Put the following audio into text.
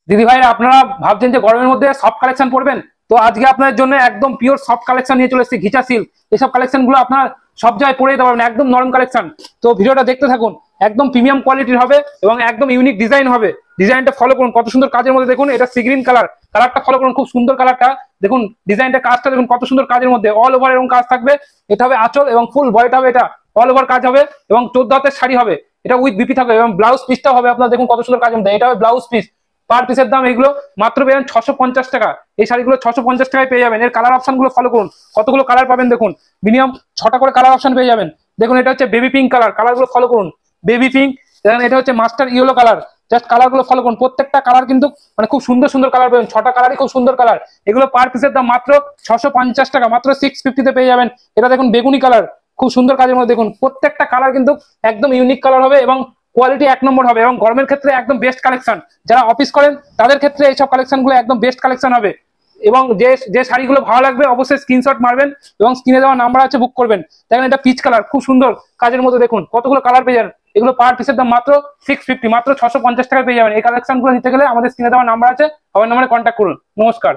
দিদি ভাইরা আপনারা ভাবছেন যে গরমের মধ্যে সফট কালেকশন পড়বেন, তো আজকে আপনাদের জন্য একদম পিওর সফট কালেকশন নিয়ে চলে এসেছি। ঘিচা সিল্ক এসব কালেকশন গুলো আপনার সব জায়গায় পরে যেতে পারবেন, একদম নরম কালেকশন। তো ভিডিওটা দেখতে থাকুন, একদম প্রিমিয়াম কোয়ালিটির হবে এবং একদম ইউনিক ডিজাইন হবে। ডিজাইনটা ফলো করুন, কত সুন্দর কাজের মধ্যে দেখুন, এটা সি গ্রিন কালার, কালারটা ফলো করুন, খুব সুন্দর কালারটা দেখুন। ডিজাইনটা কাজটা দেখুন কত সুন্দর কাজের মধ্যে, অল ওভার এরকম কাজ থাকবে। এটা হবে আঁচল এবং ফুল বডিটা হবে এটা অল ওভার কাজ হবে এবং 14 হাতের শাড়ি হবে, এটা উইথ বিপি থাকবে এবং ব্লাউজ পিসটা হবে আপনার দেখুন কত সুন্দর কাজের মধ্যে। এটা হবে ব্লাউজ পিস, পার পিসের দাম এগুলো মাত্র পেয়ে 650 টাকা। এই শাড়িগুলো 650 টাকায় পেয়ে যাবেন। এর কালার অপশন গুলো ফলো করুন, কতগুলো কালার পাবেন দেখুন, মিনিমাম 6টা করে কালার অপশন পেয়ে যাবেন। দেখুন এটা হচ্ছে বেবি পিঙ্ক কালার, কালার গুলো ফলো করুন, বেবি পিঙ্ক। দেখেন এটা হচ্ছে master yellow colour, just colour গুলো ফলো করুন, প্রত্যেকটা কালার কিন্তু মানে খুব সুন্দর সুন্দর কালার পাবেন, 6টা কালারই খুব সুন্দর কালার। এগুলো পার পিসের দাম মাত্র 650 টাকা, মাত্র 650-তে পেয়ে যাবেন। এটা দেখুন বেগুনি কালার, খুব সুন্দর কাজের মধ্যে দেখুন, প্রত্যেকটা কালার কিন্তু একদম ইউনিক কালার হবে এবং কোয়ালিটি 1 নম্বর হবে এবং গরমের ক্ষেত্রে একদম বেস্ট কালেকশন। যারা অফিস করেন তাদের ক্ষেত্রে এইসব কালেকশন গুলো একদম বেস্ট কালেকশন হবে। এবং যে যে শাড়িগুলো ভালো লাগবে অবশ্যই স্ক্রিনশট মারবেন এবং স্ক্রিনে দেওয়া নাম্বার আছে বুক করবেন। দেখেন এটা পিচ কালার, খুব সুন্দর কাজের মধ্যে দেখুন কতগুলো কালার পেয়ে যাবেন। এগুলো পার পিসের দাম মাত্র 650, মাত্র 650 টাকায় পেয়ে যাবেন। এই কালেকশন গুলো নিতে গেলে আমাদের স্ক্রিনে দেওয়া নাম্বার আছে, আমার নাম্বারে কন্ট্যাক্ট করুন। নমস্কার।